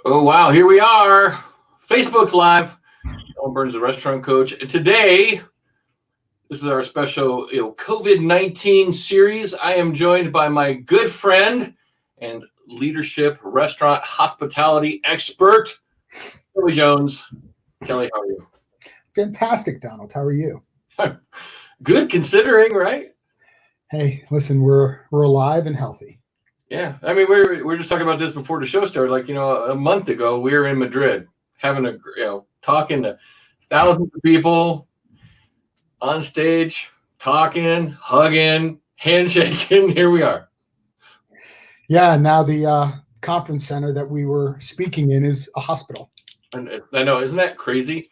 Oh, wow. Here we are. Facebook Live. Alan Burns, the restaurant coach. And today, this is our special COVID-19 series. I am joined by my good friend and leadership restaurant hospitality expert, Kelley Jones. Kelley, how are you? Fantastic, Donald. How are you? Good considering, right? Hey, listen, we're alive and healthy. Yeah. I mean, we were just talking about this before the show started. Like, a month ago, we were in Madrid having talking to thousands of people on stage, talking, hugging, handshaking. Here we are. Yeah, now the conference center that we were speaking in is a hospital. And I know, isn't that crazy?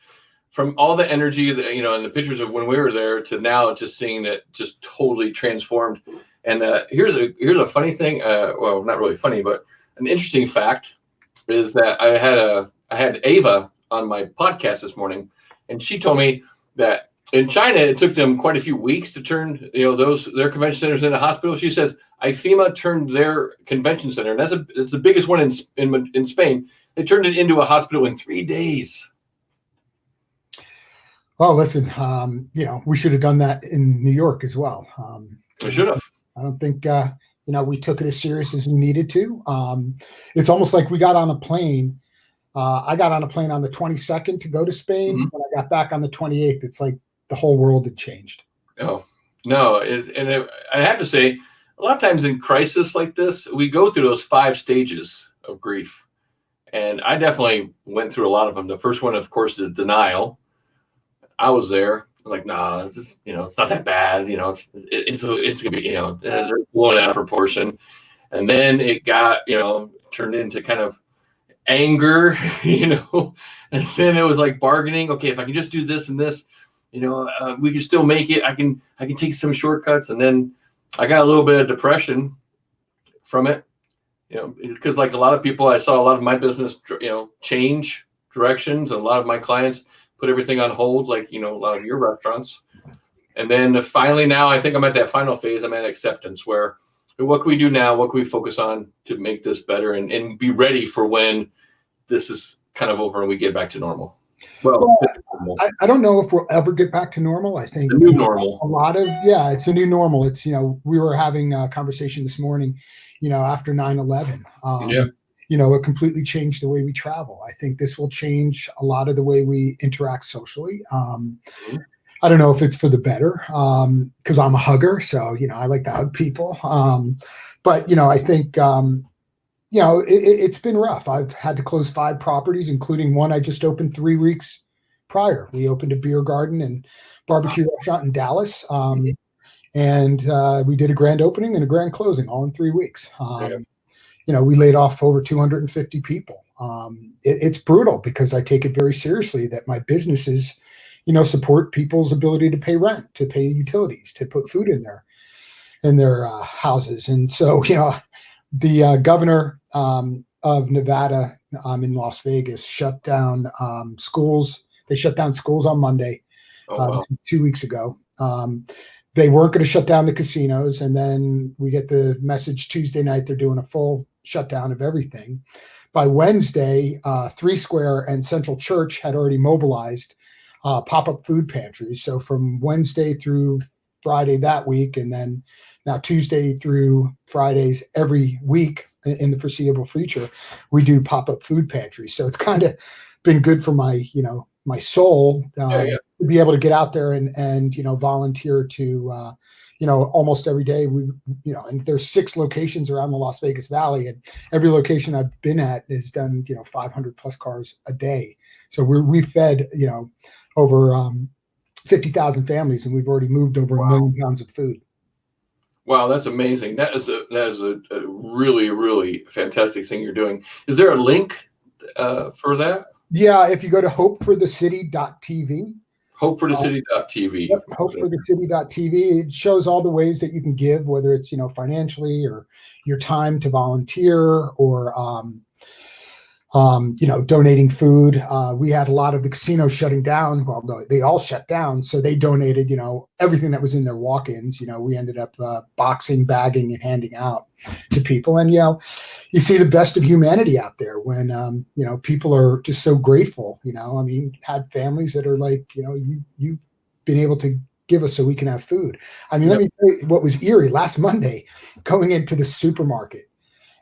From all the energy that, and the pictures of when we were there to now just seeing it just totally transformed. And here's a funny thing. Well, not really funny, but an interesting fact is that I had Ava on my podcast this morning, and she told me that in China it took them quite a few weeks to turn their convention centers into hospitals. She says IFEMA turned their convention center, and it's the biggest one in Spain. They turned it into a hospital in 3 days. Well, listen, we should have done that in New York as well. We should have. I don't think we took it as serious as we needed to. It's almost like we got on a plane. I got on a plane on the 22nd to go to Spain. Mm-hmm. When I got back on the 28th, it's like the whole world had changed. Oh, no. I have to say, a lot of times in crisis like this, we go through those 5 stages of grief. And I definitely went through a lot of them. The first one, of course, is denial. I was there. I was like, nah, it's just, it's not that bad. It's gonna be, it's blown out of proportion. And then it got, turned into kind of anger, and then it was like bargaining. Okay, if I can just do this and this, we can still make it. I can take some shortcuts. And then I got a little bit of depression from it, because like a lot of people, I saw a lot of my business, change directions, and a lot of my clients put everything on hold, like, a lot of your restaurants. And then finally now, I think I'm at that final phase. I'm at acceptance where, what can we do now? What can we focus on to make this better and be ready for when this is kind of over and we get back to normal? Well, I don't know if we'll ever get back to normal. I think the new normal. It's a new normal. It's, we were having a conversation this morning, after 9/11. It completely changed the way we travel. I think this will change a lot of the way we interact socially. I don't know if it's for the better, because I'm a hugger. So, I like to hug people. But, I think, it's been rough. I've had to close 5 properties, including one I just opened 3 weeks prior. We opened a beer garden and barbecue restaurant in Dallas. And we did a grand opening and a grand closing all in 3 weeks. We laid off over 250 people. It's brutal because I take it very seriously that my businesses, support people's ability to pay rent, to pay utilities, to put food in their houses. And so, the governor of Nevada in Las Vegas shut down schools. They shut down schools on Monday, 2 weeks ago. They weren't going to shut down the casinos. And then we get the message Tuesday night, they're doing a full shutdown of everything. By Wednesday, 3 Square and Central Church had already mobilized pop-up food pantries. So from Wednesday through Friday that week, and then now Tuesday through Fridays every week in the foreseeable future, we do pop-up food pantries. So it's kind of been good for my, my soul to be able to get out there and volunteer to, almost every day. And there's 6 locations around the Las Vegas Valley, and every location I've been at has done, 500 plus cars a day. So we fed, over 50,000 families, and we've already moved over 1 million pounds of food. Wow, that's amazing. That is a really, really fantastic thing you're doing. Is there a link for that? Yeah, if you go to hopeforthecity.tv. Hopeforthecity.tv. Yep, hopeforthecity.tv. It shows all the ways that you can give, whether it's, financially or your time to volunteer or donating food. We had a lot of the casinos shutting down. Well, no, they all shut down. So they donated, everything that was in their walk-ins. We ended up boxing, bagging, and handing out to people. And, you see the best of humanity out there when, people are just so grateful, had families that are like, you've been able to give us so we can have food. Let me tell you what was eerie last Monday, going into the supermarket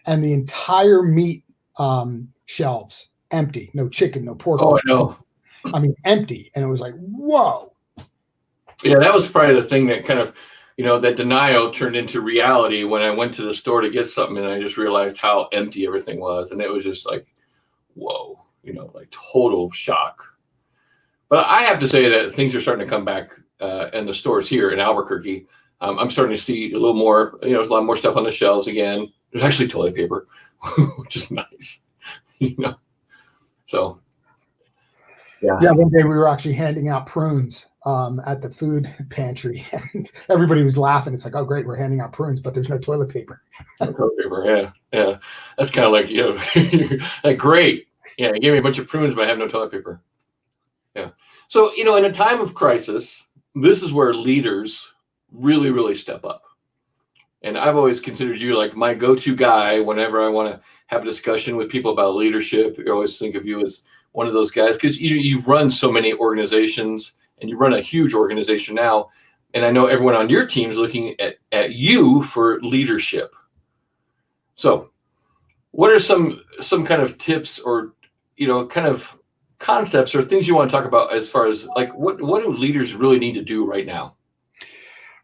and the entire meat shelves empty, no chicken, no pork. Oh, I know. Empty. And it was like, whoa. Yeah, that was probably the thing that kind of, that denial turned into reality when I went to the store to get something and I just realized how empty everything was. And it was just like, whoa, like total shock. But I have to say that things are starting to come back in the stores here in Albuquerque. I'm starting to see a little more, there's a lot more stuff on the shelves again. There's actually toilet paper, which is nice. So yeah, one day we were actually handing out prunes at the food pantry, and everybody was laughing. It's like, oh great, we're handing out prunes, but there's no toilet paper. No toilet paper. Yeah, that's kind of like, like great, you gave me a bunch of prunes but I have no toilet paper. Yeah. So in a time of crisis, this is where leaders really, really step up. And I've always considered you like my go-to guy whenever I want to have a discussion with people about leadership. I always think of you as one of those guys because you've run so many organizations and you run a huge organization now. And I know everyone on your team is looking at you for leadership. So what are some kind of tips or, kind of concepts or things you want to talk about as far as like what do leaders really need to do right now?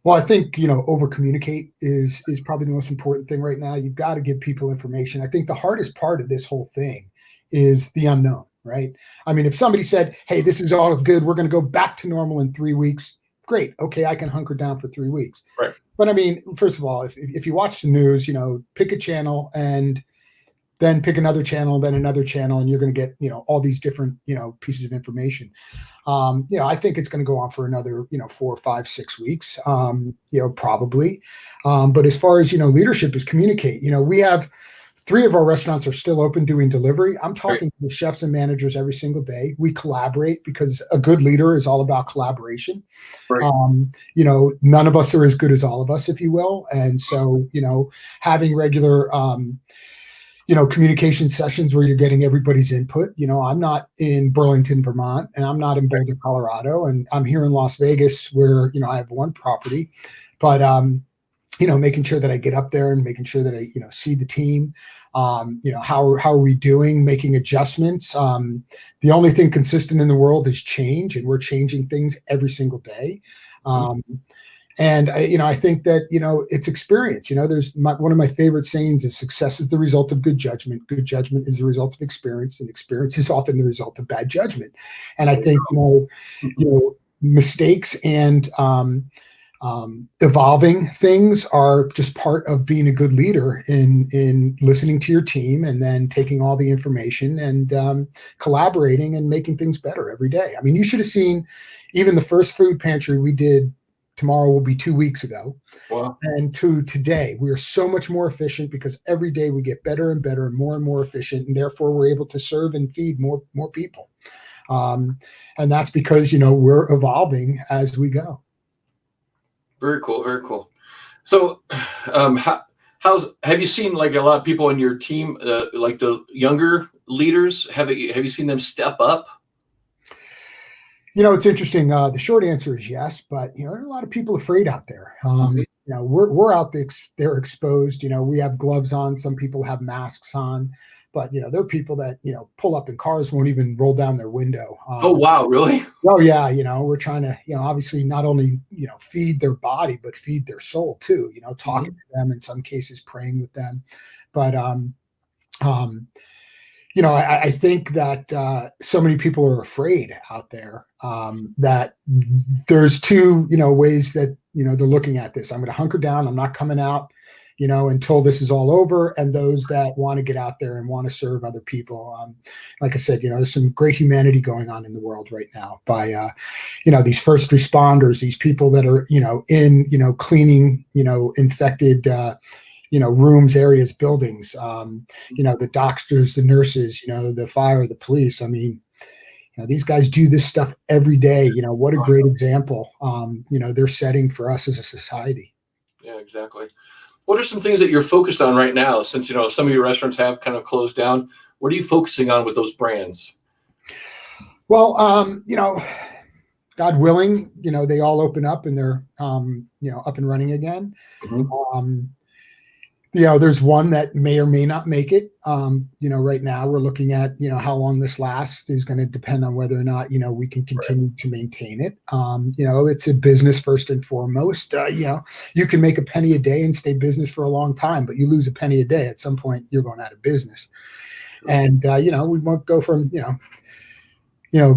Well, I think, over communicate is probably the most important thing right now. You've got to give people information. I think the hardest part of this whole thing is the unknown, right? If somebody said, hey, this is all good, we're going to go back to normal in 3 weeks. Great. Okay. I can hunker down for 3 weeks. Right. But first of all, if you watch the news, pick a channel and then pick another channel, then another channel, and you're going to get, all these different, pieces of information. I think it's going to go on for another, 4, 5, 6 weeks, probably. But as far as, leadership is communicate, we have 3 of our restaurants are still open doing delivery. I'm talking to the chefs and managers every single day. We collaborate because a good leader is all about collaboration. Right. None of us are as good as all of us, if you will. And so, having regular, communication sessions where you're getting everybody's input. I'm not in Burlington, Vermont, and I'm not in Boulder, Colorado, and I'm here in Las Vegas where, I have one property, but, making sure that I get up there and making sure that I, see the team, how are we doing, making adjustments. The only thing consistent in the world is change, and we're changing things every single day. And I think that, it's experience. There's one of my favorite sayings is success is the result of good judgment. Good judgment is the result of experience, and experience is often the result of bad judgment. And I think, mistakes and evolving things are just part of being a good leader in listening to your team and then taking all the information and collaborating and making things better every day. You should have seen even the first food pantry we did. Tomorrow will be 2 weeks ago. Wow. And to today, we are so much more efficient because every day we get better and better and more efficient. And therefore we're able to serve and feed more people. And that's because, we're evolving as we go. Very cool. Very cool. So have you seen like a lot of people on your team, like the younger leaders, have you seen them step up? It's interesting. The short answer is yes, but there are a lot of people afraid out there. We're out there exposed. We have gloves on. Some people have masks on, but there are people that pull up in cars, won't even roll down their window. Oh wow, really? Oh yeah. We're trying to obviously not only feed their body but feed their soul too. Talking to them, in some cases praying with them, but I think that so many people are afraid out there that there's 2, ways that, they're looking at this. I'm going to hunker down. I'm not coming out, until this is all over. And those that want to get out there and want to serve other people. Like I said, there's some great humanity going on in the world right now by, these first responders, these people that are, in, cleaning, infected, rooms, areas, buildings, the doctors, the nurses, the fire, the police. I mean, these guys do this stuff every day. What a great example, they're setting for us as a society. Yeah, exactly. What are some things that you're focused on right now? Since, some of your restaurants have kind of closed down, what are you focusing on with those brands? Well, God willing, they all open up and they're, up and running again. Mm-hmm. There's one that may or may not make it. Right now we're looking at, how long this lasts is going to depend on whether or not, we can continue to maintain it. It's a business first and foremost. You can make a penny a day and stay business for a long time, but you lose a penny a day. At some point, you're going out of business. And, we won't go from,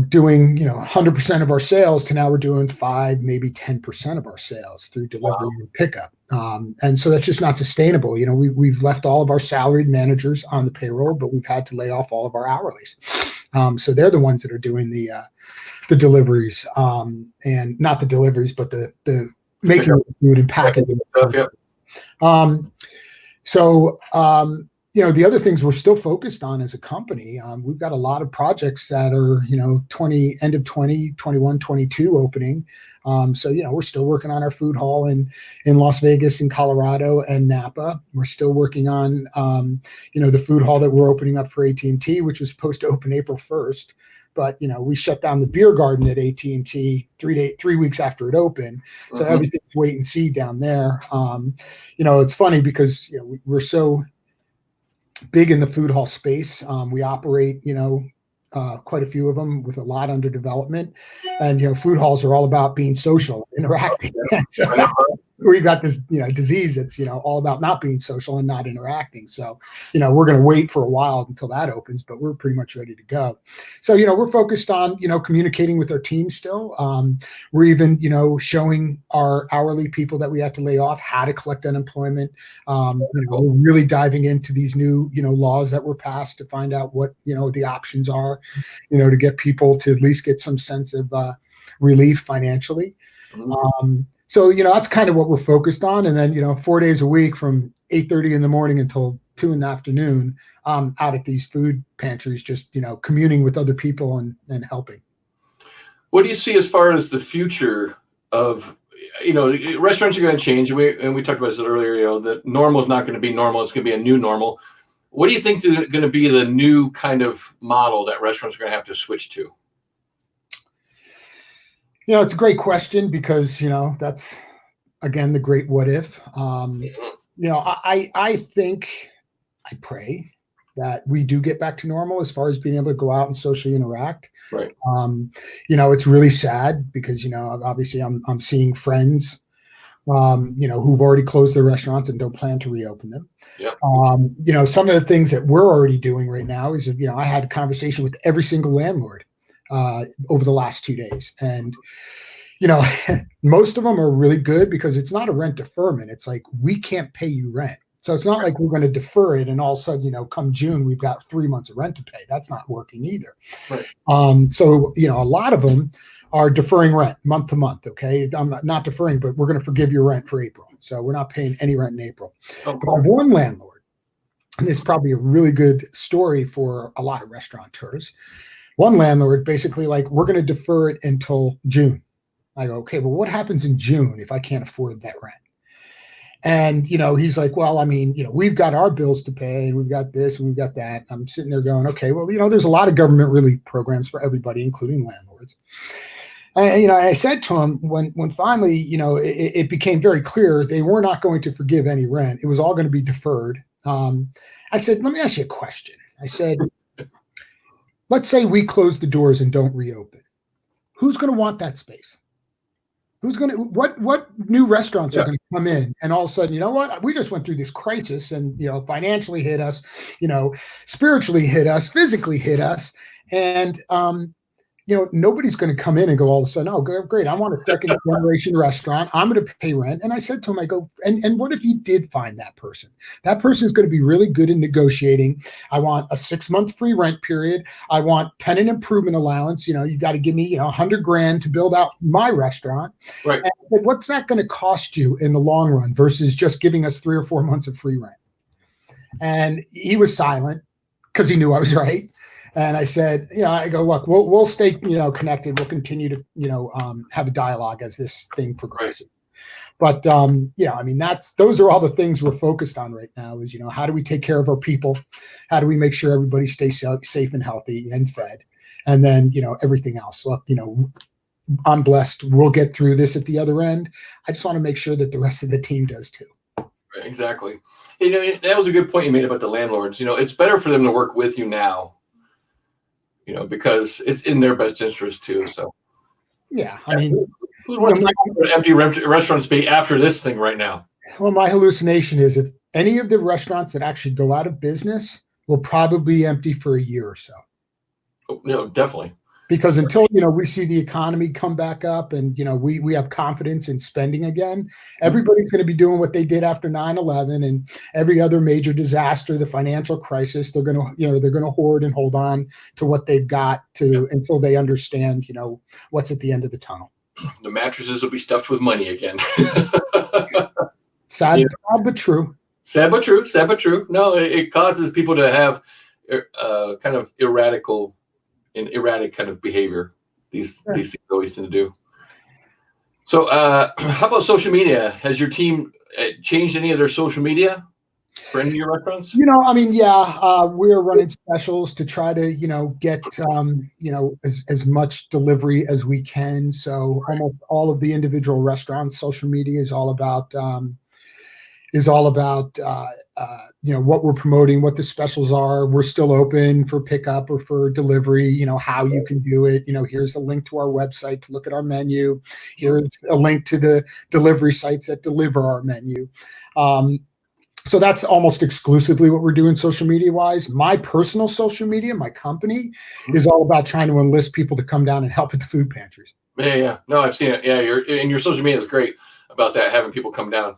doing 100% of our sales to now we're doing 5, maybe 10% of our sales through delivery and pickup. And so that's just not sustainable. We've left all of our salaried managers on the payroll, but we've had to lay off all of our hourlies. So they're the ones that are doing the deliveries, and not the deliveries, but the making the food and packaging stuff. Yep. The other things we're still focused on as a company, we've got a lot of projects that are, end of 20, 21, 22 opening. We're still working on our food hall in Las Vegas and Colorado and Napa. We're still working on, the food hall that we're opening up for AT&T, which was supposed to open April 1st. But, we shut down the beer garden at AT&T 3 weeks after it opened. So everything's wait and see down there. It's funny because, we're so big in the food hall space. We operate, quite a few of them with a lot under development. And, food halls are all about being social, interacting. So we got this, disease that's, all about not being social and not interacting. So, we're going to wait for a while until that opens, but we're pretty much ready to go. So, we're focused on, communicating with our team still. We're even, showing our hourly people that we have to lay off how to collect unemployment. We're really diving into these new, laws that were passed to find out what, the options are, to get people to at least get some sense of relief financially. So, that's kind of what we're focused on. And then, 4 days a week from 8:30 in the morning until 2 in the afternoon, out at these food pantries, just, communing with other people and helping. What do you see as far as the future of, restaurants are going to change. And we talked about this earlier, that normal is not going to be normal. It's going to be a new normal. What do you think is going to be the new kind of model that restaurants are going to have to switch to? It's a great question because, that's, again, the great what if. I think, I pray that we do get back to normal as far as being able to go out and socially interact. Right. It's really sad because, obviously I'm seeing friends, who've already closed their restaurants and don't plan to reopen them. Yep. Some of the things that we're already doing right now is, I had a conversation with every single landlord over the last 2 days. And, most of them are really good because it's not a rent deferment. It's like, we can't pay you rent. So it's not like we're going to defer it and all of a sudden, come June, we've got 3 months of rent to pay. That's not working either. Right. So, a lot of them are deferring rent month to month. Okay. I'm not deferring, but we're going to forgive your rent for April. So we're not paying any rent in April. Okay. But I have one landlord, and this is probably a really good story for a lot of restaurateurs. One landlord basically we're going to defer it until June. I go, okay, well, what happens in June if I can't afford that rent? And, he's like, well, I mean, we've got our bills to pay and we've got this and we've got that. I'm sitting there going, okay, well, there's a lot of government relief programs for everybody, including landlords. And, I said to him when finally, it became very clear they were not going to forgive any rent. It was all going to be deferred. I said, let me ask you a question. I said, let's say we close the doors and don't reopen. Who's going to want that space? Who's going to, what new restaurants are going to come in and all of a sudden, we just went through this crisis and, financially hit us, spiritually hit us, physically hit us. And, nobody's going to come in and go all of a sudden, oh, great, I want a second generation restaurant. I'm going to pay rent. And I said to him, I go, and what if you did find that person? That person is going to be really good in negotiating. I want a 6-month free rent period. I want tenant improvement allowance. You got to give me, $100,000 to build out my restaurant. Right. And what's that going to cost you in the long run versus just giving us 3 or 4 months of free rent? And he was silent because he knew I was right. And I said, I go, look, we'll stay, connected. We'll continue to, have a dialogue as this thing progresses. But, those are all the things we're focused on right now is, how do we take care of our people? How do we make sure everybody stays safe and healthy and fed? And then, everything else. Look, I'm blessed. We'll get through this at the other end. I just want to make sure that the rest of the team does too. Right, exactly. That was a good point you made about the landlords. It's better for them to work with you now. Because it's in their best interest too. So, yeah, who wants to empty restaurant space after this thing right now? Well, my hallucination is if any of the restaurants that actually go out of business will probably be empty for a year or so. Oh, definitely. Because until, we see the economy come back up and, we have confidence in spending again, everybody's going to be doing what they did after 9/11 and every other major disaster, the financial crisis. They're going to hoard and hold on to what they've got until they understand, what's at the end of the tunnel. The mattresses will be stuffed with money again. Sad but true. Sad but true. Sad but true. No, it causes people to have kind of erratic kind of behavior. These things always tend to do. So how about social media? Has your team changed any of their social media for any of your restaurants? We're running specials to try to, get, as much delivery as we can. So almost all of the individual restaurants, social media is all about what we're promoting, what the specials are. We're still open for pickup or for delivery, how you can do it. Here's a link to our website to look at our menu. Here's a link to the delivery sites that deliver our menu. So that's almost exclusively what we're doing social media wise. My personal social media, my company is all about trying to enlist people to come down and help at the food pantries. Yeah. No, I've seen it. Yeah. Your social media is great about that, having people come down.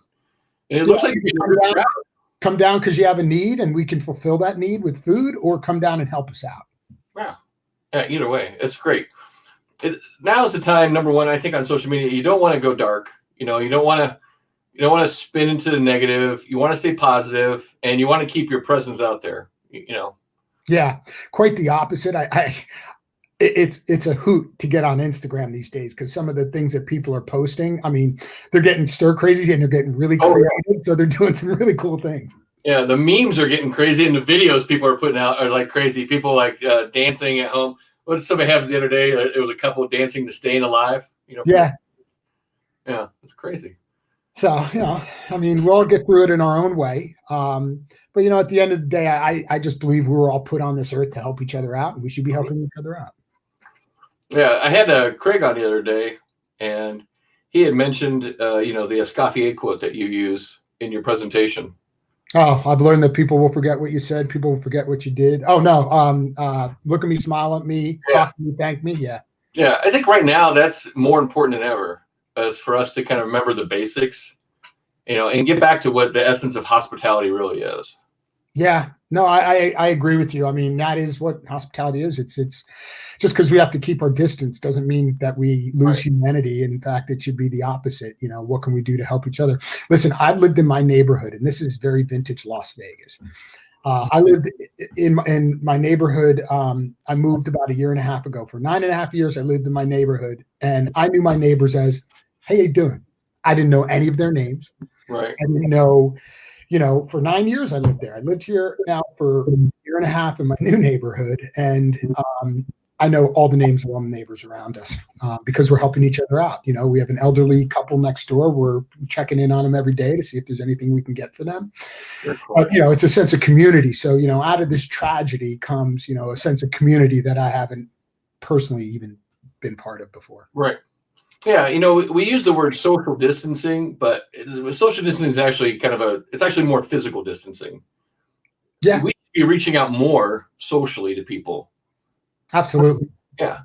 And it looks like you come down because you have a need and we can fulfill that need with food, or come down and help us out. Wow. Yeah, either way, it's great. Now is the time, number one, I think on social media, you don't want to go dark. You don't want to spin into the negative. You want to stay positive and you want to keep your presence out there, Yeah, quite the opposite. It's a hoot to get on Instagram these days because some of the things that people are posting, they're getting stir crazy and they're getting really creative. So they're doing some really cool things. Yeah, the memes are getting crazy and the videos people are putting out are like crazy. People like dancing at home. What did somebody have the other day? It was a couple dancing to Staying Alive. Yeah, it's crazy. So, we'll all get through it in our own way. But, at the end of the day, I just believe we were all put on this earth to help each other out, and we should be helping each other out. Yeah, I had Craig on the other day, and he had mentioned, the Escoffier quote that you use in your presentation. Oh, I've learned that people will forget what you said. People will forget what you did. Oh, no. Look at me, smile at me, talk to me, thank me. Yeah. Yeah, I think right now that's more important than ever, as for us to kind of remember the basics, and get back to what the essence of hospitality really is. Yeah, no, I agree with you. That is what hospitality is. It's just because we have to keep our distance doesn't mean that we lose humanity. In fact, it should be the opposite. What can we do to help each other? Listen, I've lived in my neighborhood, and this is very vintage Las Vegas. I lived in my neighborhood. I moved about 1.5 years ago. For 9.5 years, I lived in my neighborhood, and I knew my neighbors as, "How you doing?" I didn't know any of their names. Right. I didn't know. For 9 years I lived there. I lived here now for 1.5 years in my new neighborhood, and I know all the names of all the neighbors around us because we're helping each other out. We have an elderly couple next door. We're checking in on them every day to see if there's anything we can get for them. Cool. It's a sense of community. So, out of this tragedy comes, a sense of community that I haven't personally even been part of before. Right. Yeah, we use the word social distancing, but social distancing is actually it's actually more physical distancing. Yeah. We should be reaching out more socially to people. Absolutely. Yeah.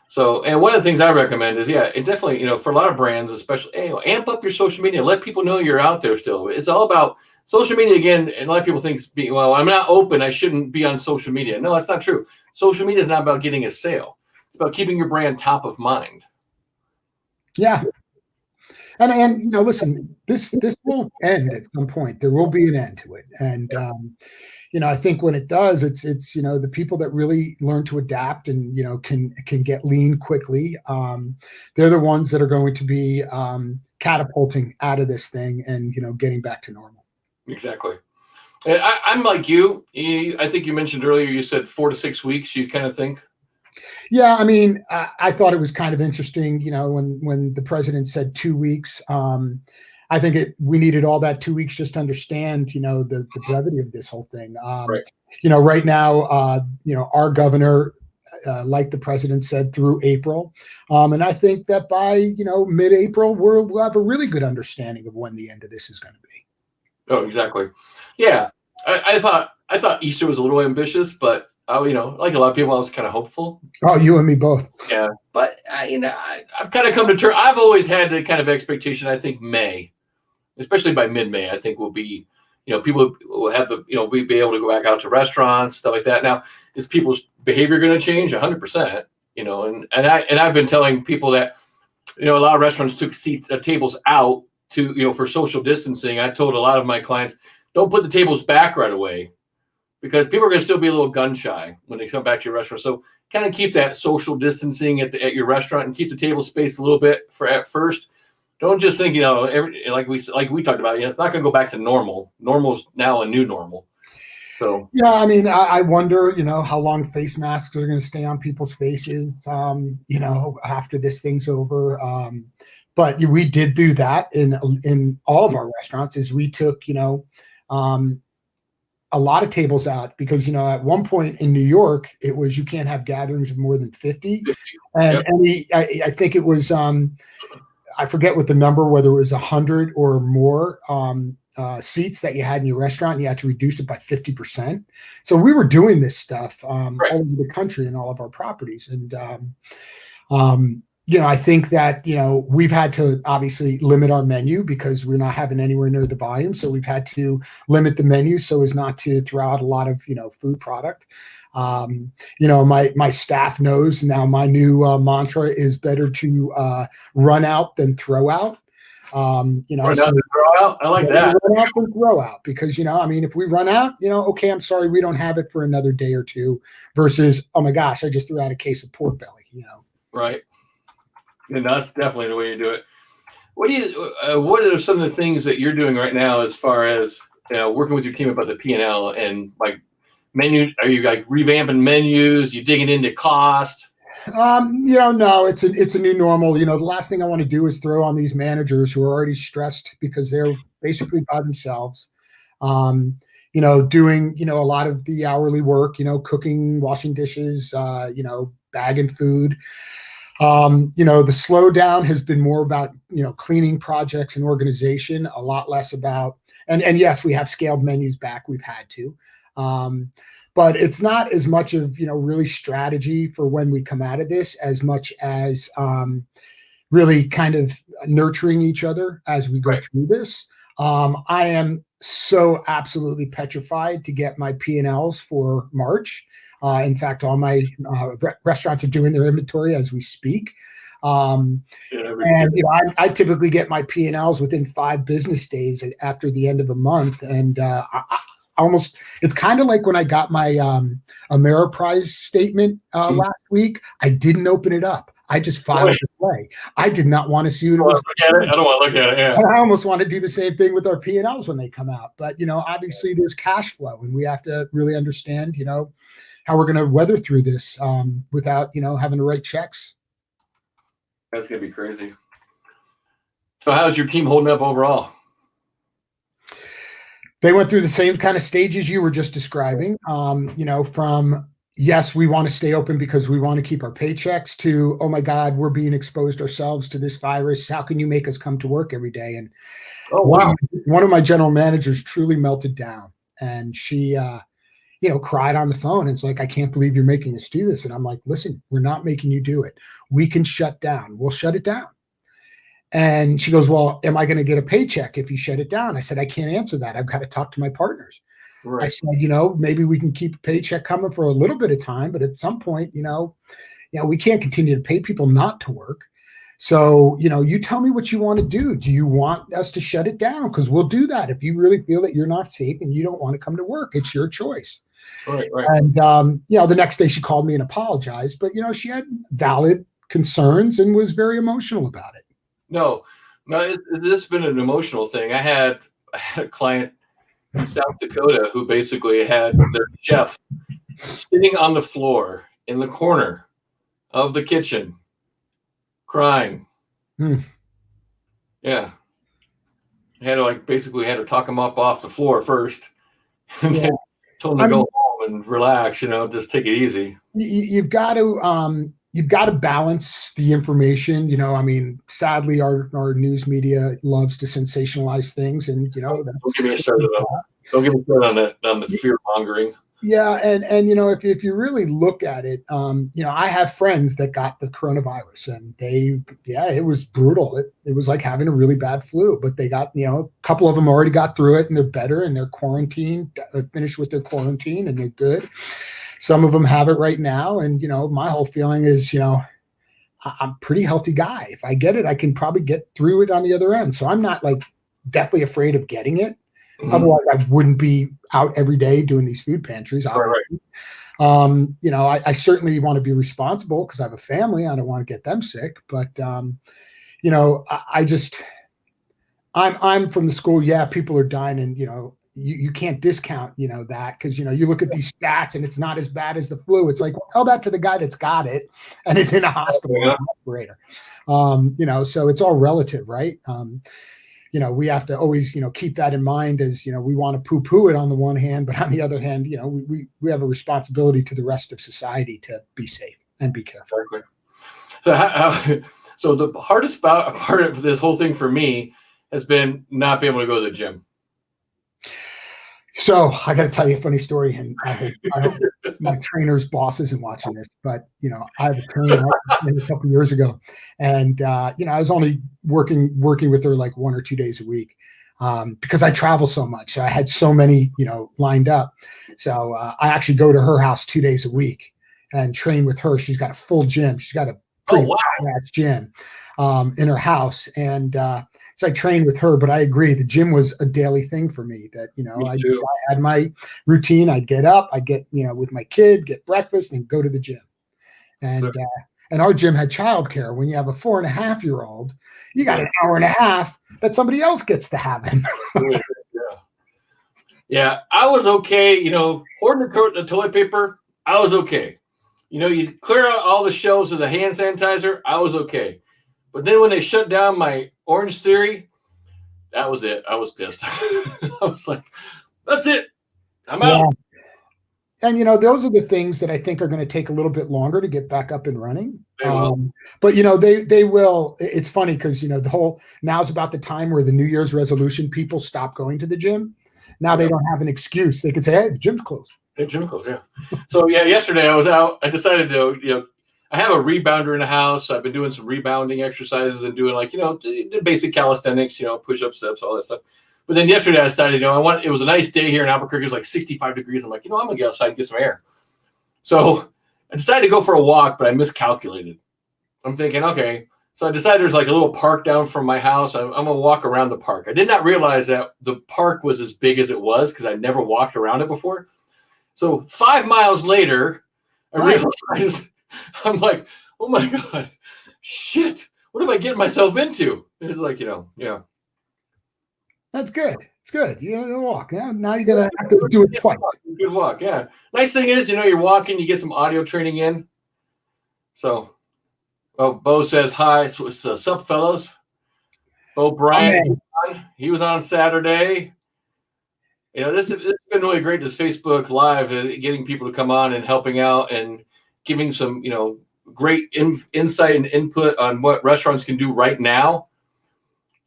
So, and one of the things I recommend is, yeah, it definitely, for a lot of brands, especially, hey, amp up your social media. Let people know you're out there still. It's all about social media again. And a lot of people think, well, I'm not open, I shouldn't be on social media. No, that's not true. Social media is not about getting a sale. It's about keeping your brand top of mind. Yeah. And listen, this will end at some point. There will be an end to it. And I think when it does, it's the people that really learn to adapt and can get lean quickly. They're the ones that are going to be catapulting out of this thing and getting back to normal. Exactly. And I'm like you. I think you mentioned earlier. You said 4 to 6 weeks. You kind of think. Yeah, I mean, I thought it was kind of interesting, when the president said 2 weeks. I think we needed all that 2 weeks just to understand, the brevity of this whole thing. Right. Right now, our governor, like the president said, through April, and I think that by mid-April, we'll have a really good understanding of when the end of this is going to be. Oh, exactly. Yeah, I thought Easter was a little ambitious, but like a lot of people, I was kind of hopeful. Oh, you and me both. Yeah, but I've kind of come to terms. I've always had the kind of expectation. I think May, especially by mid-May, I think will be, people will have we'll be able to go back out to restaurants, stuff like that. Now, is people's behavior going to change? 100%. And I've been telling people that, a lot of restaurants took tables out to for social distancing. I told a lot of my clients, don't put the tables back right away, because people are going to still be a little gun shy when they come back to your restaurant. So kind of keep that social distancing at your restaurant and keep the table space a little bit at first. Don't just think, like we talked about, it's not going to go back to normal. Normal's now a new normal. So yeah, I mean, I wonder, how long face masks are going to stay on people's faces, after this thing's over. But we did do that in all of our restaurants. Is we took, a lot of tables out because, at one point in New York, it was, you can't have gatherings of more than 50. And, yep. I think it was, I forget what the number, whether it was 100 or more seats that you had in your restaurant, and you had to reduce it by 50%. So we were doing this stuff all over the country and all of our properties. And, I think that, we've had to obviously limit our menu because we're not having anywhere near the volume. So we've had to limit the menu so as not to throw out a lot of, food product. My staff knows now my new mantra is better to run out than throw out. Run out than throw out. I like that. Run out than throw out because, if we run out, okay, I'm sorry, we don't have it for another day or two versus, oh my gosh, I just threw out a case of pork belly, Right. And that's definitely the way to do it. What are some of the things that you're doing right now as far as working with your team about the P&L and like menu? Are you like revamping menus? You digging into cost? No, it's a new normal. The last thing I want to do is throw on these managers who are already stressed because they're basically by themselves. Doing, a lot of the hourly work, cooking, washing dishes, bagging food. The slowdown has been more about, cleaning projects and organization, a lot less about, and yes, we have scaled menus back. We've had to, but it's not as much of, really strategy for when we come out of this as much as, really kind of nurturing each other as we go through this. I am so absolutely petrified to get my P&Ls for March. In fact, all my restaurants are doing their inventory as we speak. And I typically get my P&Ls within 5 business days after the end of a month. And it's kind of like when I got my Ameriprise statement last week. I didn't open it up. I just filed it away. I did not want to see what it was. I don't want to look at it. Yeah. I almost want to do the same thing with our P&Ls when they come out. But, obviously there's cash flow and we have to really understand, how we're going to weather through this without, having to write checks. That's going to be crazy. So how's your team holding up overall? They went through the same kind of stages you were just describing, from yes, we want to stay open because we want to keep our paychecks to, oh my God, we're being exposed ourselves to this virus. How can you make us come to work every day? And oh, wow. One of my general managers truly melted down, and she, cried on the phone. It's like, I can't believe you're making us do this. And I'm like, listen, we're not making you do it. We can shut down. We'll shut it down. And she goes, well, am I going to get a paycheck if you shut it down? I said, I can't answer that. I've got to talk to my partners. Right. I said, maybe we can keep a paycheck coming for a little bit of time, but at some point, we can't continue to pay people not to work. So, you tell me what you want to do. Do you want us to shut it down? Because we'll do that. If you really feel that you're not safe and you don't want to come to work, it's your choice. Right. And, the next day she called me and apologized, but, she had valid concerns and was very emotional about it. No, this has been an emotional thing. I had a client in South Dakota who basically had their chef sitting on the floor in the corner of the kitchen crying. Yeah. I had to basically had to talk him up off the floor first and then told him to go home and relax, just take it easy. You've got to balance the information. Sadly our news media loves to sensationalize things, and don't give me started on the fear mongering. Yeah, and if you really look at it, I have friends that got the coronavirus, and it was brutal. It was like having a really bad flu, but they got, a couple of them already got through it, and they're better, and they're quarantined, finished with their quarantine, and they're good. Some of them have it right now, and my whole feeling is, I'm a pretty healthy guy. If I get it, I can probably get through it on the other end. So I'm not deathly afraid of getting it. Mm-hmm. Otherwise, I wouldn't be out every day doing these food pantries. Right. I certainly want to be responsible because I have a family. I don't want to get them sick. But, I'm from the school. Yeah, people are dying, and, you can't discount, that because, you look at these stats and it's not as bad as the flu. It's like, well, tell that to the guy that's got it and is in a hospital. So it's all relative, right? We have to always, keep that in mind as, we want to poo-poo it on the one hand, but on the other hand, we have a responsibility to the rest of society to be safe and be careful. Exactly. So the hardest part of this whole thing for me has been not being able to go to the gym. So I got to tell you a funny story, and I hope my trainer's boss isn't watching this, but, I have a trainer a couple of years ago, and, I was only working with her 1 or 2 days a week because I travel so much. I had so many, lined up. So I actually go to her house 2 days a week and train with her. She's got a full gym. She's got a pretty large gym in her house. And so I trained with her, but I agree. The gym was a daily thing for me that, I had my routine. I'd get up, I'd get, with my kid, get breakfast and go to the gym. And our gym had childcare. When you have a 4.5-year-old, you got an hour and a half that somebody else gets to have him. Yeah. I was okay. Hoarding the toilet paper, I was okay. You clear out all the shelves of the hand sanitizer, I was okay. But then when they shut down my Orange Theory, that was it. I was pissed. I was like, that's it. I'm out. And, those are the things that I think are going to take a little bit longer to get back up and running. But, they will. It's funny because, now's about the time where the New Year's resolution people stop going to the gym. Now they don't have an excuse. They can say, hey, the gym's closed. The gym closed, yeah. So, yesterday I was out. I decided to, I have a rebounder in the house. So I've been doing some rebounding exercises and doing the basic calisthenics, push-ups, steps, all that stuff. But then yesterday I decided, it was a nice day here in Albuquerque. It was 65 degrees. I'm like, I'm going to get outside and get some air. So I decided to go for a walk, but I miscalculated. I'm thinking, okay. So I decided there's a little park down from my house. I'm going to walk around the park. I did not realize that the park was as big as it was because I never walked around it before. So 5 miles later, I realized, I'm like, oh my God, shit. What am I getting myself into? It's yeah. That's good. It's good. You walk. Yeah. Now you got to have to do it twice. Good walk. Yeah. Nice thing is, you're walking, you get some audio training in. So, Bo says hi. What's up, fellows? Bo Bryant, he was on Saturday. This has been really great, this Facebook Live, getting people to come on and helping out and giving some, great insight and input on what restaurants can do right now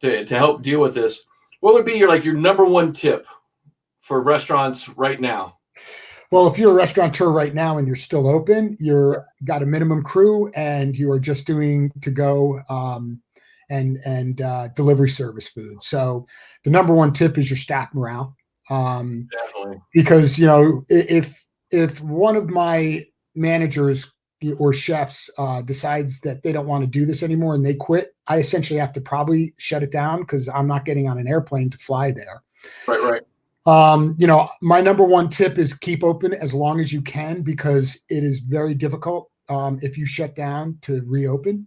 to help deal with this. What would be your number one tip for restaurants right now? Well, if you're a restaurateur right now and you're still open, you're got a minimum crew and you are just doing to go and delivery service food. So the number one tip is your staff morale. Definitely. Because if one of my managers or chefs decides that they don't want to do this anymore and they quit, I essentially have to probably shut it down because I'm not getting on an airplane to fly there. Right. My number one tip is keep open as long as you can because it is very difficult if you shut down to reopen.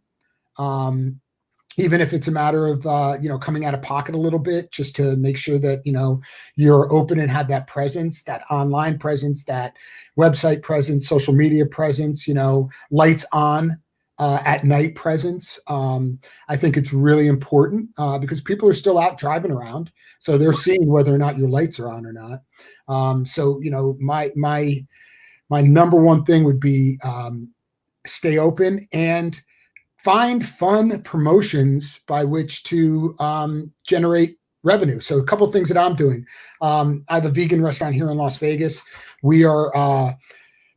Even if it's a matter of coming out of pocket a little bit just to make sure that you're open and have that presence, that online presence, that website presence, social media presence, lights on at night presence. I think it's really important because people are still out driving around, so they're seeing whether or not your lights are on or not. So my number one thing would be stay open and find fun promotions by which to generate revenue. So a couple of things that I'm doing. I have a vegan restaurant here in Las Vegas. We are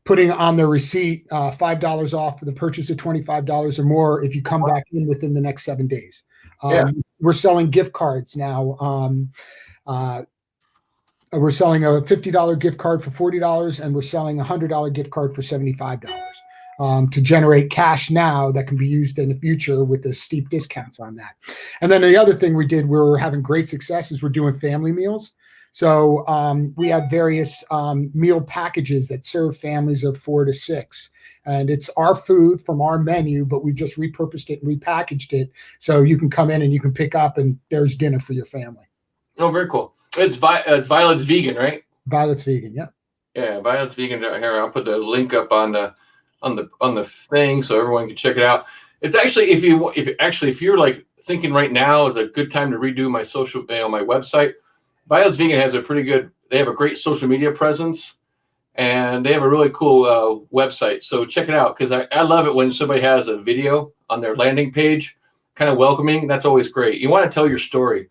putting on their receipt $5 off for the purchase of $25 or more if you come back in within the next 7 days. We're selling gift cards now. We're selling a $50 gift card for $40, and we're selling a $100 gift card for $75 to generate cash now that can be used in the future with the steep discounts on that. And then the other thing we did, we're having great success, is we're doing family meals. So we have various meal packages that serve families of 4 to 6. And it's our food from our menu, but we just repurposed it and repackaged it. So you can come in and you can pick up and there's dinner for your family. Oh, very cool. It's Violet's Vegan, right? Violet's Vegan, yeah. Yeah, Violet's Vegan. Here, I'll put the link up on the thing so everyone can check it out. It's actually if you're like thinking right now is a good time to redo my my website. Violet's Vegan has they have a great social media presence, and they have a really cool website. So check it out because I love it when somebody has a video on their landing page, kind of welcoming. That's always great. You want to tell your story.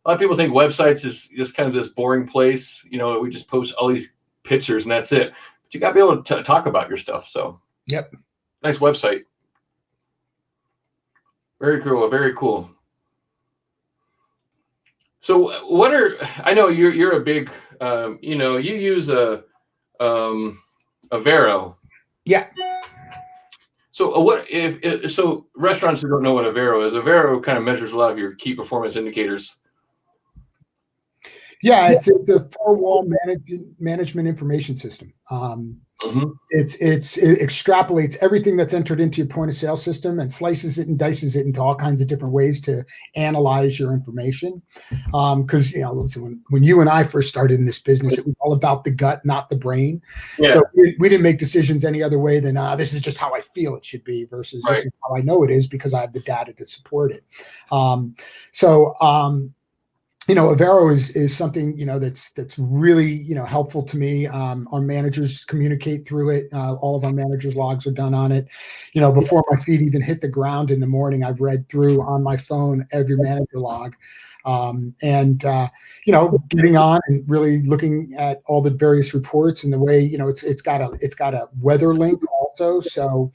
A lot of people think websites is just kind of this boring place. We just post all these pictures and that's it. But you got to be able to talk about your stuff. So, yep. Nice website. Very cool. Very cool. So I know you're a big, you use a Vero. Yeah. So so restaurants who don't know what a Vero is, a Vero kind of measures a lot of your key performance indicators. Yeah, it's a four-wall management information system. It extrapolates everything that's entered into your point of sale system and slices it and dices it into all kinds of different ways to analyze your information. Because when you and I first started in this business, it was all about the gut, not the brain. Yeah. So we didn't make decisions any other way than this is just how I feel it should be versus This is how I know it is because I have the data to support it. Avero is something, that's really, helpful to me. Our managers communicate through it. All of our managers' logs are done on it. Before my feet even hit the ground in the morning, I've read through on my phone every manager log. Getting on and really looking at all the various reports and the way, it's got a weather link also. So,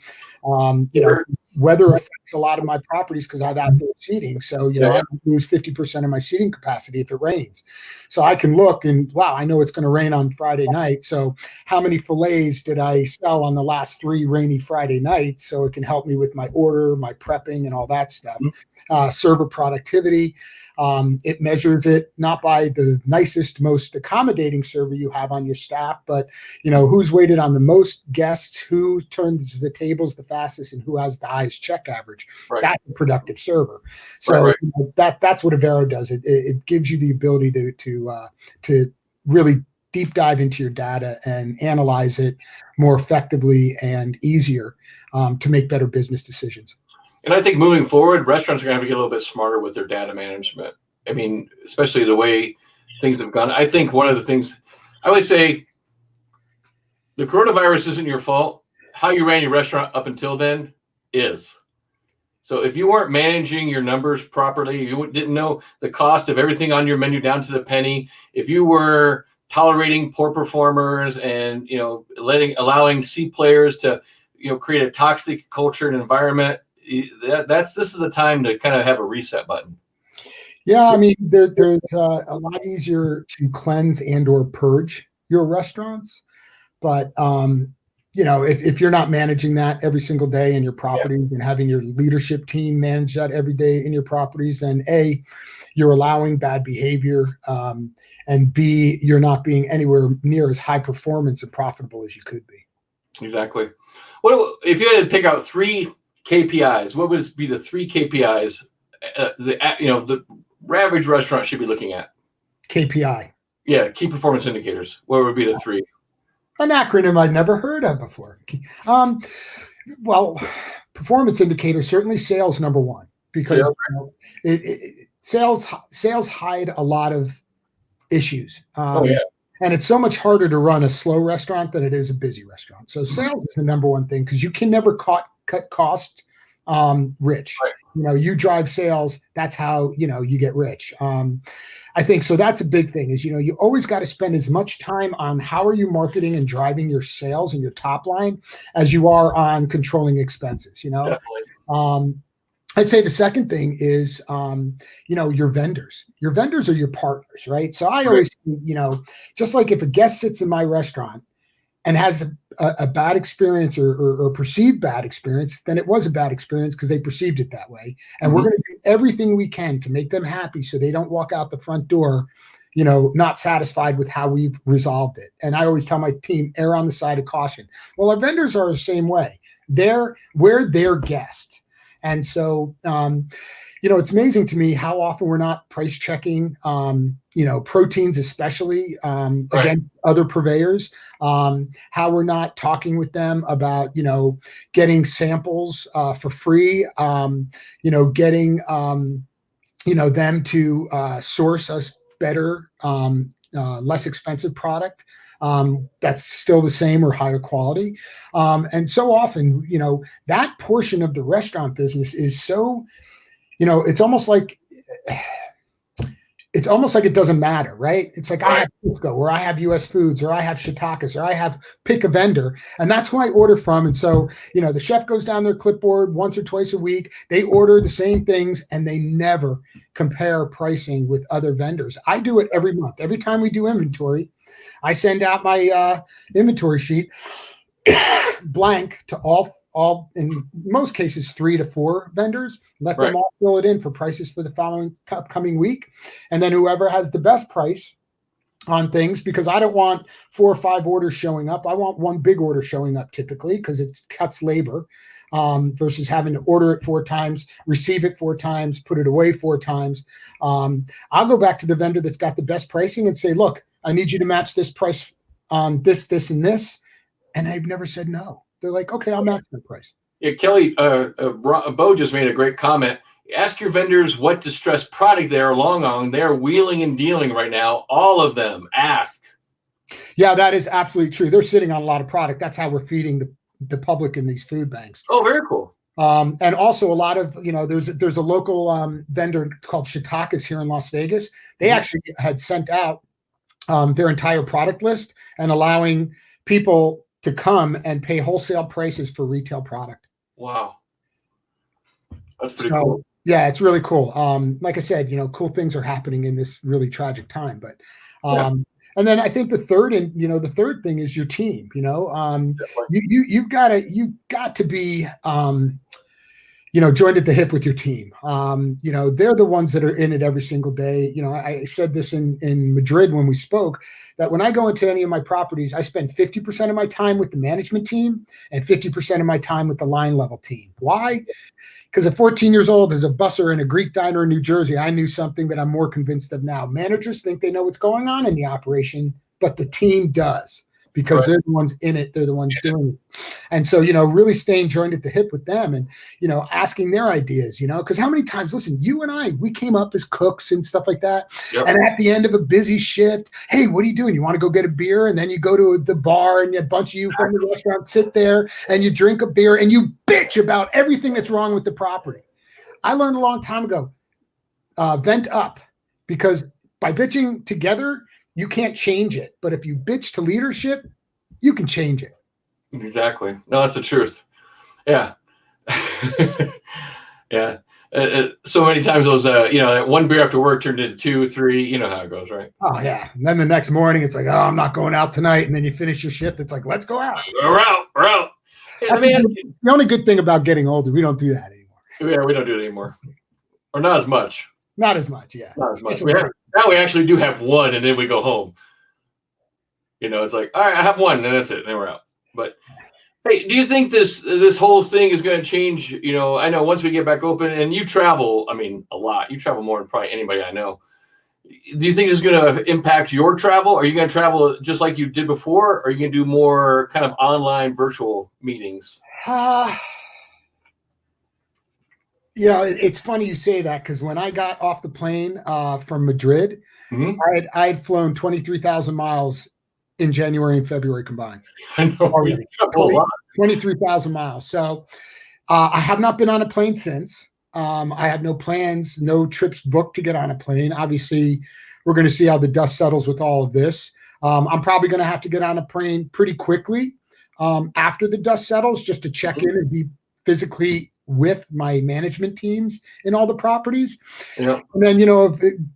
weather affects a lot of my properties because I have outdoor seating. So, I lose 50% of my seating capacity if it rains. So I can look and, wow, I know it's going to rain on Friday night. So how many fillets did I sell on the last 3 rainy Friday nights? So it can help me with my order, my prepping and all that stuff. Server productivity. It measures it not by the nicest, most accommodating server you have on your staff, but who's waited on the most guests, who turns the tables the fastest, and who has the highest check average. Right. That's a productive server. So that's what Avero does. It gives you the ability to really deep dive into your data and analyze it more effectively and easier to make better business decisions. And I think moving forward, restaurants are going to have to get a little bit smarter with their data management. I mean, especially the way things have gone. I think one of the things I would say, the coronavirus isn't your fault. How you ran your restaurant up until then is. So if you weren't managing your numbers properly, you didn't know the cost of everything on your menu down to the penny. If you were tolerating poor performers and, allowing C players to, create a toxic culture and environment. This is the time to kind of have a reset button. Yeah, I mean, there's a lot easier to cleanse and or purge your restaurants, but if you're not managing that every single day in your properties and having your leadership team manage that every day in your properties, then A, you're allowing bad behavior, and B, you're not being anywhere near as high performance and profitable as you could be. Exactly. What if you had to pick out 3 KPIs? What would be the 3 KPIs the average restaurant should be looking at? KPI. Yeah, key performance indicators. What would be the 3? An acronym I'd never heard of before. Well, performance indicators, certainly sales number one, because sales hide a lot of issues. And it's so much harder to run a slow restaurant than it is a busy restaurant. So sales is the number one thing, because you can never cut cost rich. Right. You drive sales. That's how, you get rich. I think so. That's a big thing is, you always got to spend as much time on how are you marketing and driving your sales and your top line as you are on controlling expenses, Definitely. I'd say the second thing is, your vendors. Your vendors are your partners, right? So I always, just like if a guest sits in my restaurant and has a bad experience or perceived bad experience, then it was a bad experience because they perceived it that way. And we're going to do everything we can to make them happy so they don't walk out the front door, not satisfied with how we've resolved it. And I always tell my team, err on the side of caution. Well, our vendors are the same way. We're their guest. And so, it's amazing to me how often we're not price checking, proteins, especially against other purveyors, how we're not talking with them about, getting samples for free, getting, them to source us better, less expensive product that's still the same or higher quality. And so often, that portion of the restaurant business is so, it's almost like it doesn't matter, right? It's like I have Cisco, or I have US Foods, or I have Shiitakas, or I have pick a vendor, and that's who I order from. And so, the chef goes down their clipboard once or twice a week. They order the same things, and they never compare pricing with other vendors. I do it every month. Every time we do inventory, I send out my inventory sheet blank to all, in most cases, 3 to 4 vendors. Let them all fill it in for prices for the upcoming week. And then whoever has the best price on things, because I don't want 4 or 5 orders showing up. I want one big order showing up typically, because it cuts labor versus having to order it 4 times, receive it 4 times, put it away 4 times. I'll go back to the vendor that's got the best pricing and say, look, I need you to match this price on this, this, and this. And I've never said no. They're like, okay, I'll match the price. Yeah, Kelley, Bo just made a great comment. Ask your vendors what distressed product they're long on. They're wheeling and dealing right now. All of them. Ask. Yeah, that is absolutely true. They're sitting on a lot of product. That's how we're feeding the public in these food banks. Oh, very cool. And also a lot of, there's a local vendor called Shiitakas here in Las Vegas. They actually had sent out their entire product list and allowing people to come and pay wholesale prices for retail product. Wow. That's pretty cool. Yeah, it's really cool. Like I said, cool things are happening in this really tragic time. But and then I think the third thing is your team. You've got to be joined at the hip with your team. They're the ones that are in it every single day. I said this in Madrid when we spoke, that when I go into any of my properties, I spend 50% of my time with the management team and 50% of my time with the line level team. Why? Because at 14 years old, as a busser in a Greek diner in New Jersey, I knew something that I'm more convinced of now. Managers think they know what's going on in the operation, but the team does. Because they're the ones in it, they're the ones doing it. And so, really staying joined at the hip with them and, asking their ideas, because how many times, listen, you and I, we came up as cooks and stuff like that. Yep. And at the end of a busy shift, hey, what are you doing? You want to go get a beer? And then you go to the bar and a bunch of you from the restaurant sit there and you drink a beer and you bitch about everything that's wrong with the property. I learned a long time ago, vent up, because by bitching together, you can't change it. But if you bitch to leadership, you can change it. Exactly. No, that's the truth. Yeah. Yeah. So many times those, that one beer after work turned into 2, 3. You know how it goes, right? Oh yeah. And then the next morning, it's like, oh, I'm not going out tonight. And then you finish your shift. It's like, let's go out. We're out. We're out. Hey, let me ask you. The only good thing about getting older, we don't do that anymore. Yeah, we don't do it anymore, or not as much. Not as much. Yeah. Not as much. Now we actually do have one, and then we go home. It's like, all right, I have one, and that's it. And then we're out. But hey, do you think this whole thing is going to change? I know once we get back open, and you travel, a lot. You travel more than probably anybody I know. Do you think it's going to impact your travel? Are you going to travel just like you did before? Or are you going to do more kind of online virtual meetings? It's funny you say that, because when I got off the plane from Madrid, I had flown 23,000 miles in January and February combined. I know. 23,000 miles. So I have not been on a plane since. I have no plans, no trips booked to get on a plane. Obviously, we're going to see how the dust settles with all of this. I'm probably going to have to get on a plane pretty quickly after the dust settles, just to check in and be physically with my management teams in all the properties. Yeah. And then,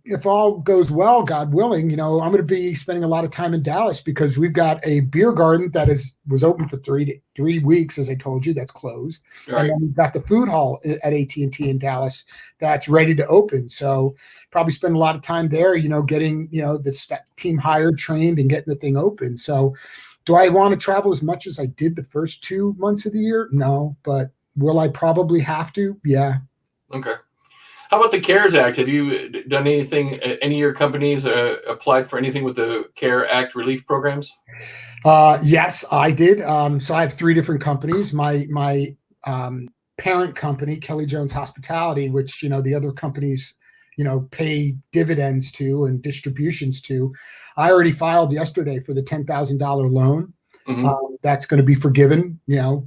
if all goes well, God willing, I'm going to be spending a lot of time in Dallas, because we've got a beer garden that was open for 3 weeks, as I told you, that's closed. Right. And then we've got the food hall at AT&T in Dallas that's ready to open. So probably spend a lot of time there, getting, the team hired, trained, and getting the thing open. So do I want to travel as much as I did the first 2 months of the year? No, but will I probably have to? Yeah. Okay. How about the CARES Act? Have you done anything? Any of your companies applied for anything with the CARES Act relief programs? Yes, I did. So I have 3 different companies. My parent company, Kelley Jones Hospitality, which the other companies pay dividends to and distributions to. I already filed yesterday for the $10,000 loan. That's going to be forgiven,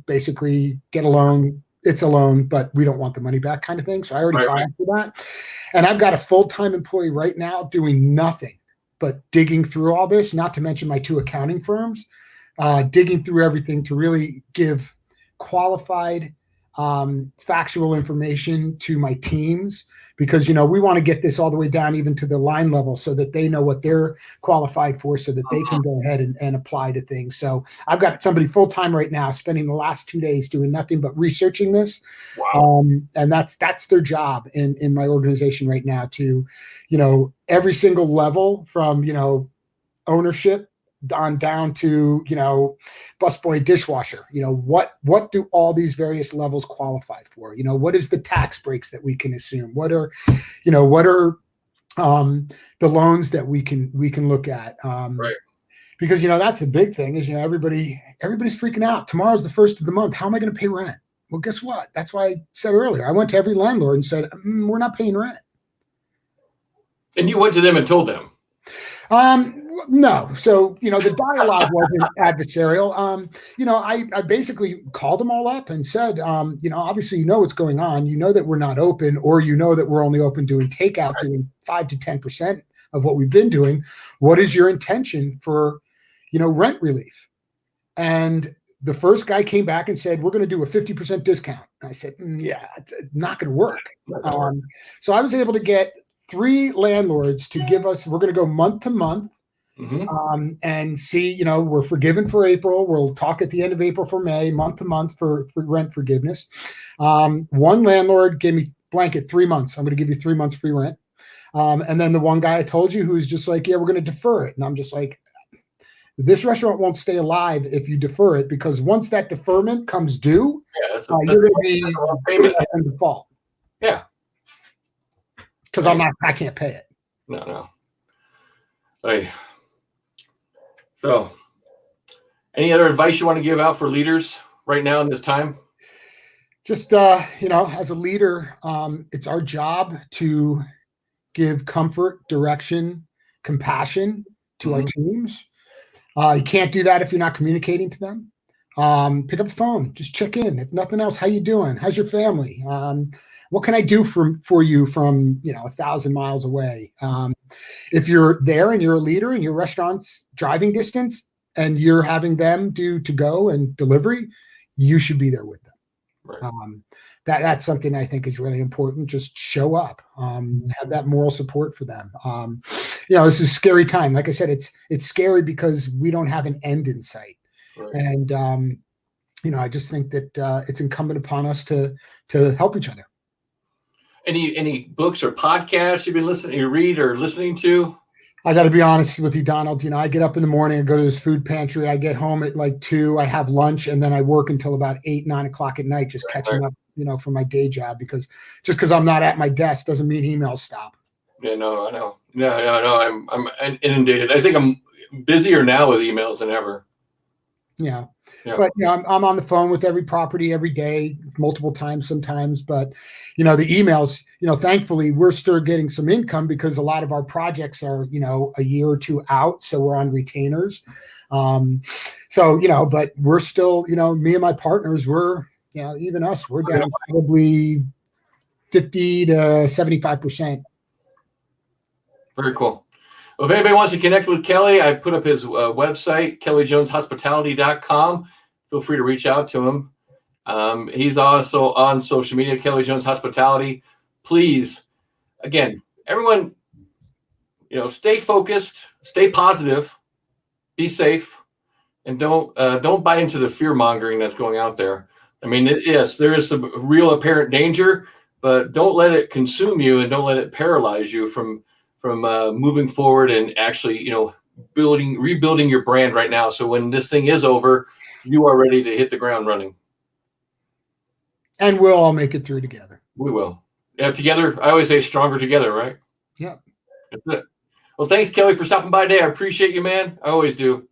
basically get a loan. It's a loan, but we don't want the money back, kind of thing. So I already filed for that. And I've got a full-time employee right now doing nothing but digging through all this, not to mention my 2 accounting firms, digging through everything to really give qualified, factual information to my teams, because we want to get this all the way down even to the line level, so that they know what they're qualified for, so that they can go ahead and apply to things. So I've got somebody full-time right now spending the last 2 days doing nothing but researching this. Wow. And that's their job in my organization right now, to every single level, from ownership on down to busboy, dishwasher. What do all these various levels qualify for? What is the tax breaks that we can assume? What are the loans that we can look at? Right. Because that's the big thing, is everybody's freaking out. Tomorrow's the 1st of the month. How am I going to pay rent? Well, guess what? That's why I said earlier, I went to every landlord and said, we're not paying rent. And you went to them and told them? No. So, the dialogue wasn't adversarial. I basically called them all up and said, obviously, what's going on. That we're not open, or that we're only open doing takeout, doing 5 to 10% of what we've been doing. What is your intention for, rent relief? And the first guy came back and said, we're going to do a 50% discount. And I said, yeah, it's not going to work. So I was able to get 3 landlords to give us, we're going to go month to month, and see, we're forgiven for April. We'll talk at the end of April for May, month to month for rent forgiveness. One landlord gave me blanket 3 months. I'm going to give you 3 months free rent. And then the one guy I told you, who's just like, yeah, we're going to defer it. And I'm just like, this restaurant won't stay alive if you defer it, because once that deferment comes due, you're going to be in default. Yeah. Because I can't pay it. No. Hey. So, any other advice you want to give out for leaders right now in this time? Just, as a leader, it's our job to give comfort, direction, compassion to our teams. You can't do that if you're not communicating to them. Pick up the phone, just check in. If nothing else, how you doing? How's your family? What can I do for you from 1,000 miles away? If you're there and you're a leader and your restaurant's driving distance and you're having them do to go and delivery, you should be there with them. Right. That's something I think is really important. Just show up, have that moral support for them. This is a scary time. Like I said, it's scary because we don't have an end in sight. Right. And, I just think that it's incumbent upon us to help each other. Any books or podcasts you read or listening to? I got to be honest with you, Donald. I get up in the morning, I go to this food pantry. I get home at like 2. I have lunch, and then I work until about 8, 9 o'clock at night, just catching up, for my day job. Because I'm not at my desk doesn't mean emails stop. Yeah, no, I know. No. I'm inundated. I think I'm busier now with emails than ever. Yeah. But I'm on the phone with every property every day, multiple times sometimes. But the emails, thankfully we're still getting some income because a lot of our projects are a year or 2 out, so we're on retainers. But we're still me and my partners, we're even us, we're down probably 50 to 75%. Very cool. Well, if anybody wants to connect with Kelley, I put up his website, KelleyJonesHospitality.com. Feel free to reach out to him. He's also on social media, Kelley Jones Hospitality. Please, again, everyone, stay focused, stay positive, be safe, and don't buy into the fear mongering that's going out there. I mean, yes, there is some real apparent danger, but don't let it consume you and don't let it paralyze you from moving forward and actually, rebuilding your brand right now. So when this thing is over, you are ready to hit the ground running. And we'll all make it through together. We will. Yeah, together. I always say stronger together, right? Yeah. That's it. Well, thanks, Kelley, for stopping by today. I appreciate you, man. I always do.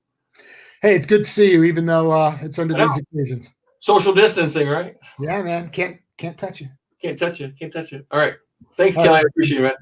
Hey, it's good to see you, even though it's under these occasions. Social distancing, right? Yeah, man. Can't touch you. Can't touch you. All right. Thanks, Kelley. I appreciate you, man.